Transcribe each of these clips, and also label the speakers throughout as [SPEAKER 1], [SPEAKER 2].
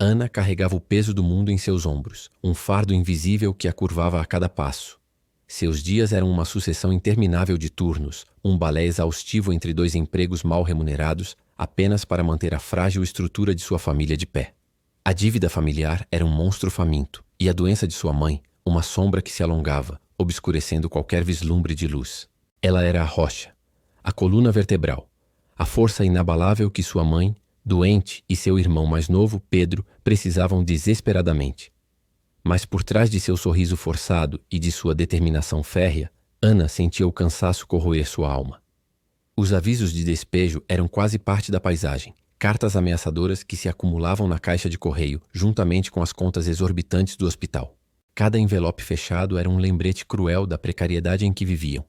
[SPEAKER 1] Ana carregava o peso do mundo em seus ombros, um fardo invisível que a curvava a cada passo. Seus dias eram uma sucessão interminável de turnos, um balé exaustivo entre dois empregos mal remunerados, apenas para manter a frágil estrutura de sua família de pé. A dívida familiar era um monstro faminto, e a doença de sua mãe, uma sombra que se alongava, obscurecendo qualquer vislumbre de luz. Ela era a rocha, a coluna vertebral, a força inabalável que sua mãe, doente, e seu irmão mais novo, Pedro, precisavam desesperadamente. Mas por trás de seu sorriso forçado e de sua determinação férrea, Ana sentia o cansaço corroer sua alma. Os avisos de despejo eram quase parte da paisagem, cartas ameaçadoras que se acumulavam na caixa de correio, juntamente com as contas exorbitantes do hospital. Cada envelope fechado era um lembrete cruel da precariedade em que viviam.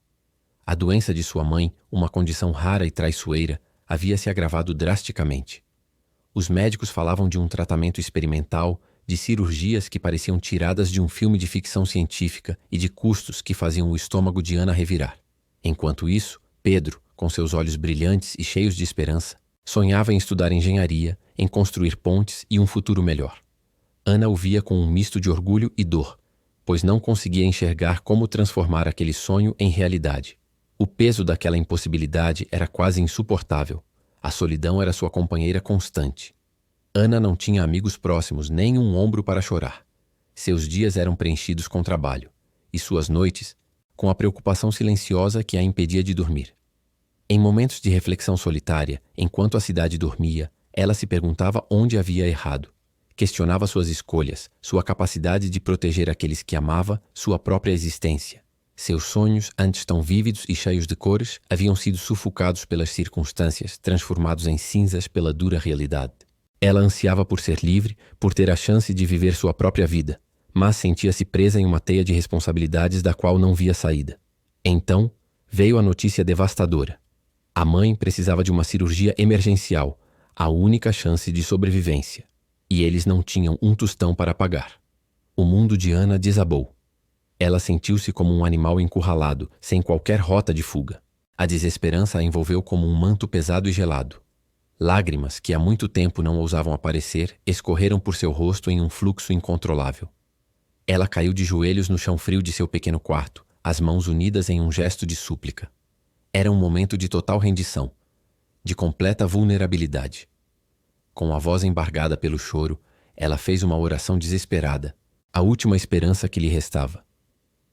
[SPEAKER 1] A doença de sua mãe, uma condição rara e traiçoeira, havia se agravado drasticamente. Os médicos falavam de um tratamento experimental, de cirurgias que pareciam tiradas de um filme de ficção científica e de custos que faziam o estômago de Ana revirar. Enquanto isso, Pedro, com seus olhos brilhantes e cheios de esperança, sonhava em estudar engenharia, em construir pontes e um futuro melhor. Ana o via com um misto de orgulho e dor, pois não conseguia enxergar como transformar aquele sonho em realidade. O peso daquela impossibilidade era quase insuportável. A solidão era sua companheira constante. Ana não tinha amigos próximos, nem um ombro para chorar. Seus dias eram preenchidos com trabalho, e suas noites, com a preocupação silenciosa que a impedia de dormir. Em momentos de reflexão solitária, enquanto a cidade dormia, ela se perguntava onde havia errado. Questionava suas escolhas, sua capacidade de proteger aqueles que amava, sua própria existência. Seus sonhos, antes tão vívidos e cheios de cores, haviam sido sufocados pelas circunstâncias, transformados em cinzas pela dura realidade. Ela ansiava por ser livre, por ter a chance de viver sua própria vida, mas sentia-se presa em uma teia de responsabilidades da qual não via saída. Então, veio a notícia devastadora. A mãe precisava de uma cirurgia emergencial, a única chance de sobrevivência. E eles não tinham um tostão para pagar. O mundo de Ana desabou. Ela sentiu-se como um animal encurralado, sem qualquer rota de fuga. A desesperança a envolveu como um manto pesado e gelado. Lágrimas, que há muito tempo não ousavam aparecer, escorreram por seu rosto em um fluxo incontrolável. Ela caiu de joelhos no chão frio de seu pequeno quarto, as mãos unidas em um gesto de súplica. Era um momento de total rendição, de completa vulnerabilidade. Com a voz embargada pelo choro, ela fez uma oração desesperada, a última esperança que lhe restava.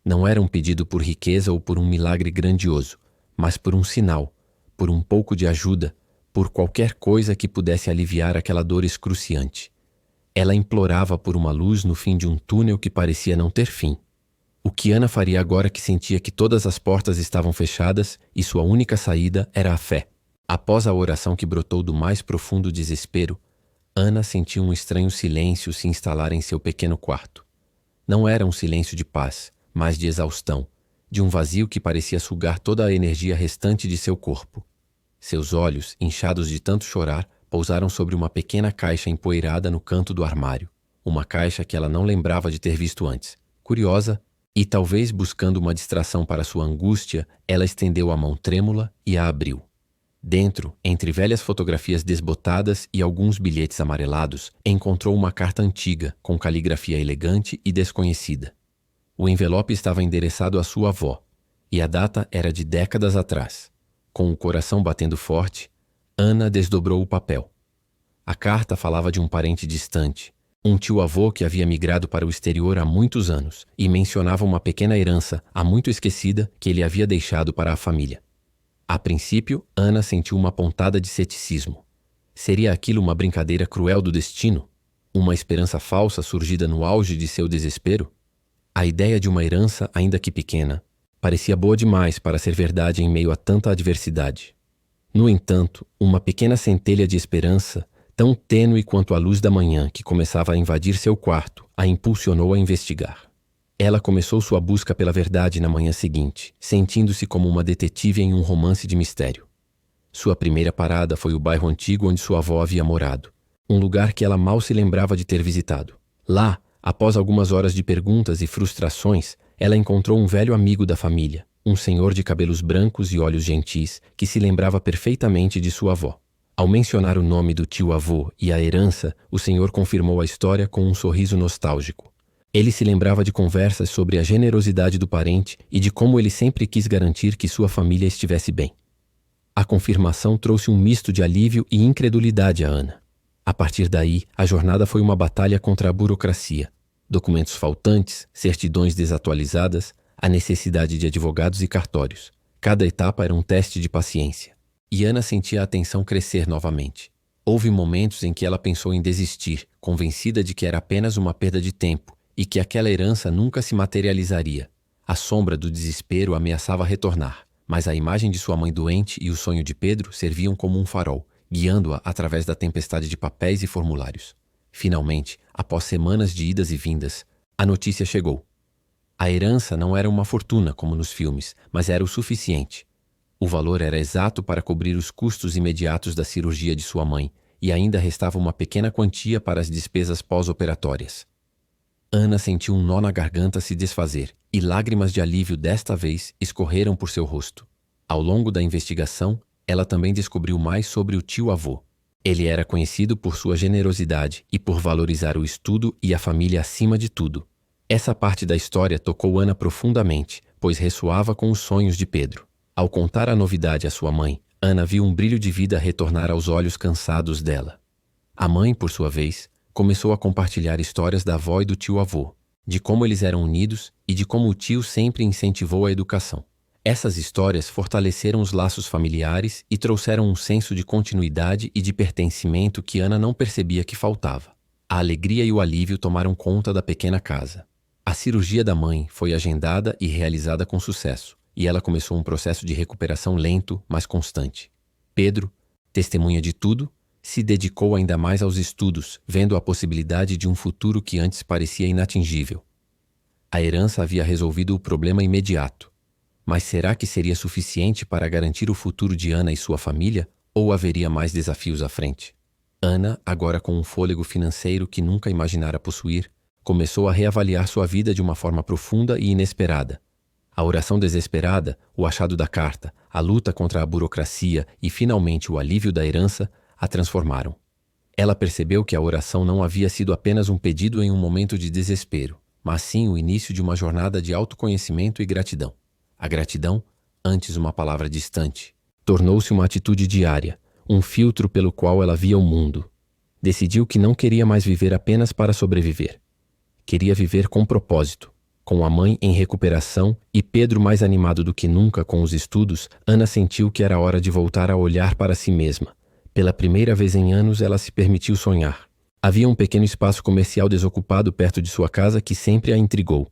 [SPEAKER 1] Não era um pedido por riqueza ou por um milagre grandioso, mas por um sinal, por um pouco de ajuda, por qualquer coisa que pudesse aliviar aquela dor excruciante. Ela implorava por uma luz no fim de um túnel que parecia não ter fim. O que Ana faria agora que sentia que todas as portas estavam fechadas e sua única saída era a fé? Após a oração que brotou do mais profundo desespero, Ana sentiu um estranho silêncio se instalar em seu pequeno quarto. Não era um silêncio de paz, mas de exaustão, de um vazio que parecia sugar toda a energia restante de seu corpo. Seus olhos, inchados de tanto chorar, pousaram sobre uma pequena caixa empoeirada no canto do armário, uma caixa que ela não lembrava de ter visto antes. Curiosa, e talvez buscando uma distração para sua angústia, ela estendeu a mão trêmula e a abriu. Dentro, entre velhas fotografias desbotadas e alguns bilhetes amarelados, encontrou uma carta antiga, com caligrafia elegante e desconhecida. O envelope estava endereçado à sua avó, e a data era de décadas atrás. Com o coração batendo forte, Ana desdobrou o papel. A carta falava de um parente distante, um tio-avô que havia migrado para o exterior há muitos anos, e mencionava uma pequena herança, há muito esquecida, que ele havia deixado para a família. A princípio, Ana sentiu uma pontada de ceticismo. Seria aquilo uma brincadeira cruel do destino? Uma esperança falsa surgida no auge de seu desespero? A ideia de uma herança, ainda que pequena, parecia boa demais para ser verdade em meio a tanta adversidade. No entanto, uma pequena centelha de esperança, tão tênue quanto a luz da manhã que começava a invadir seu quarto, a impulsionou a investigar. Ela começou sua busca pela verdade na manhã seguinte, sentindo-se como uma detetive em um romance de mistério. Sua primeira parada foi o bairro antigo onde sua avó havia morado, um lugar que ela mal se lembrava de ter visitado. Lá, após algumas horas de perguntas e frustrações, ela encontrou um velho amigo da família, um senhor de cabelos brancos e olhos gentis, que se lembrava perfeitamente de sua avó. Ao mencionar o nome do tio-avô e a herança, o senhor confirmou a história com um sorriso nostálgico. Ele se lembrava de conversas sobre a generosidade do parente e de como ele sempre quis garantir que sua família estivesse bem. A confirmação trouxe um misto de alívio e incredulidade a Ana. A partir daí, a jornada foi uma batalha contra a burocracia. Documentos faltantes, certidões desatualizadas, a necessidade de advogados e cartórios. Cada etapa era um teste de paciência. E Ana sentia a tensão crescer novamente. Houve momentos em que ela pensou em desistir, convencida de que era apenas uma perda de tempo e que aquela herança nunca se materializaria. A sombra do desespero ameaçava retornar, mas a imagem de sua mãe doente e o sonho de Pedro serviam como um farol, guiando-a através da tempestade de papéis e formulários. Finalmente, após semanas de idas e vindas, a notícia chegou. A herança não era uma fortuna como nos filmes, mas era o suficiente. O valor era exato para cobrir os custos imediatos da cirurgia de sua mãe, e ainda restava uma pequena quantia para as despesas pós-operatórias. Ana sentiu um nó na garganta se desfazer, e lágrimas de alívio desta vez escorreram por seu rosto. Ao longo da investigação, ela também descobriu mais sobre o tio-avô. Ele era conhecido por sua generosidade e por valorizar o estudo e a família acima de tudo. Essa parte da história tocou Ana profundamente, pois ressoava com os sonhos de Pedro. Ao contar a novidade à sua mãe, Ana viu um brilho de vida retornar aos olhos cansados dela. A mãe, por sua vez, começou a compartilhar histórias da avó e do tio-avô, de como eles eram unidos e de como o tio sempre incentivou a educação. Essas histórias fortaleceram os laços familiares e trouxeram um senso de continuidade e de pertencimento que Ana não percebia que faltava. A alegria e o alívio tomaram conta da pequena casa. A cirurgia da mãe foi agendada e realizada com sucesso, e ela começou um processo de recuperação lento, mas constante. Pedro, testemunha de tudo, se dedicou ainda mais aos estudos, vendo a possibilidade de um futuro que antes parecia inatingível. A herança havia resolvido o problema imediato. Mas será que seria suficiente para garantir o futuro de Ana e sua família, ou haveria mais desafios à frente? Ana, agora com um fôlego financeiro que nunca imaginara possuir, começou a reavaliar sua vida de uma forma profunda e inesperada. A oração desesperada, o achado da carta, a luta contra a burocracia e, finalmente, o alívio da herança a transformaram. Ela percebeu que a oração não havia sido apenas um pedido em um momento de desespero, mas sim o início de uma jornada de autoconhecimento e gratidão. A gratidão, antes uma palavra distante, tornou-se uma atitude diária, um filtro pelo qual ela via o mundo. Decidiu que não queria mais viver apenas para sobreviver. Queria viver com propósito. Com a mãe em recuperação e Pedro mais animado do que nunca com os estudos, Ana sentiu que era hora de voltar a olhar para si mesma. Pela primeira vez em anos, ela se permitiu sonhar. Havia um pequeno espaço comercial desocupado perto de sua casa que sempre a intrigou.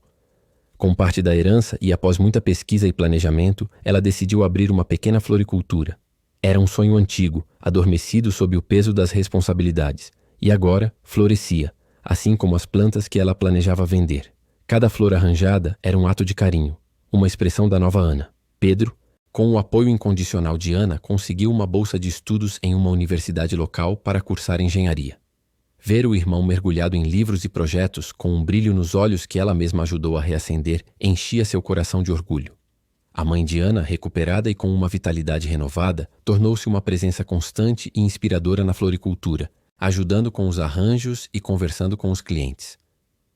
[SPEAKER 1] Com parte da herança e após muita pesquisa e planejamento, ela decidiu abrir uma pequena floricultura. Era um sonho antigo, adormecido sob o peso das responsabilidades, e agora florescia, assim como as plantas que ela planejava vender. Cada flor arranjada era um ato de carinho, uma expressão da nova Ana. Pedro, com o apoio incondicional de Ana, conseguiu uma bolsa de estudos em uma universidade local para cursar engenharia. Ver o irmão mergulhado em livros e projetos, com um brilho nos olhos que ela mesma ajudou a reacender, enchia seu coração de orgulho. A mãe de Ana, recuperada e com uma vitalidade renovada, tornou-se uma presença constante e inspiradora na floricultura, ajudando com os arranjos e conversando com os clientes.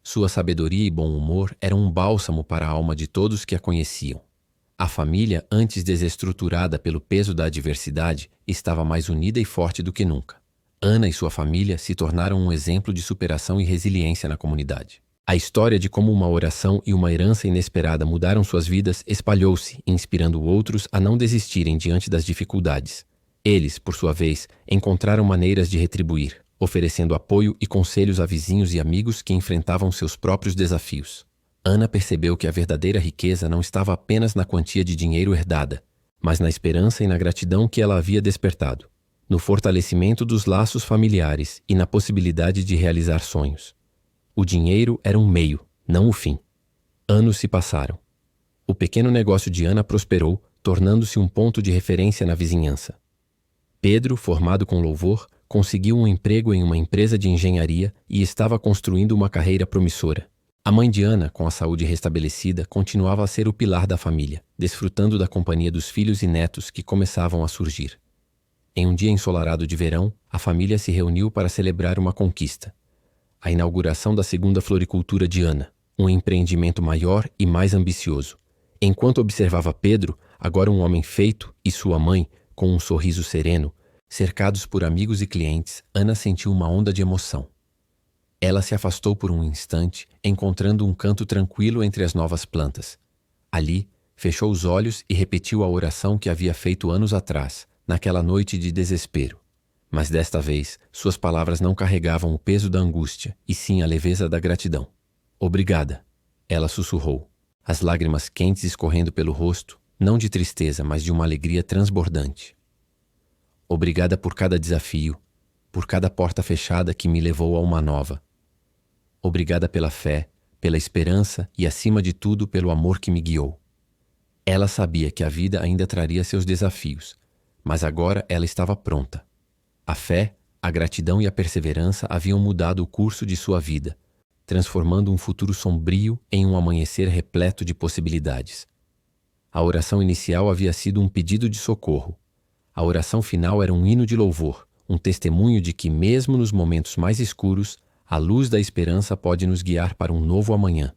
[SPEAKER 1] Sua sabedoria e bom humor eram um bálsamo para a alma de todos que a conheciam. A família, antes desestruturada pelo peso da adversidade, estava mais unida e forte do que nunca. Ana e sua família se tornaram um exemplo de superação e resiliência na comunidade. A história de como uma oração e uma herança inesperada mudaram suas vidas espalhou-se, inspirando outros a não desistirem diante das dificuldades. Eles, por sua vez, encontraram maneiras de retribuir, oferecendo apoio e conselhos a vizinhos e amigos que enfrentavam seus próprios desafios. Ana percebeu que a verdadeira riqueza não estava apenas na quantia de dinheiro herdada, mas na esperança e na gratidão que ela havia despertado, no fortalecimento dos laços familiares e na possibilidade de realizar sonhos. O dinheiro era um meio, não o fim. Anos se passaram. O pequeno negócio de Ana prosperou, tornando-se um ponto de referência na vizinhança. Pedro, formado com louvor, conseguiu um emprego em uma empresa de engenharia e estava construindo uma carreira promissora. A mãe de Ana, com a saúde restabelecida, continuava a ser o pilar da família, desfrutando da companhia dos filhos e netos que começavam a surgir. Em um dia ensolarado de verão, a família se reuniu para celebrar uma conquista: a inauguração da segunda floricultura de Ana, um empreendimento maior e mais ambicioso. Enquanto observava Pedro, agora um homem feito, e sua mãe, com um sorriso sereno, cercados por amigos e clientes, Ana sentiu uma onda de emoção. Ela se afastou por um instante, encontrando um canto tranquilo entre as novas plantas. Ali, fechou os olhos e repetiu a oração que havia feito anos atrás, naquela noite de desespero. Mas desta vez, suas palavras não carregavam o peso da angústia, e sim a leveza da gratidão. Obrigada, ela sussurrou, as lágrimas quentes escorrendo pelo rosto, não de tristeza, mas de uma alegria transbordante. Obrigada por cada desafio, por cada porta fechada que me levou a uma nova. Obrigada pela fé, pela esperança e, acima de tudo, pelo amor que me guiou. Ela sabia que a vida ainda traria seus desafios, mas agora ela estava pronta. A fé, a gratidão e a perseverança haviam mudado o curso de sua vida, transformando um futuro sombrio em um amanhecer repleto de possibilidades. A oração inicial havia sido um pedido de socorro. A oração final era um hino de louvor, um testemunho de que, mesmo nos momentos mais escuros, a luz da esperança pode nos guiar para um novo amanhã.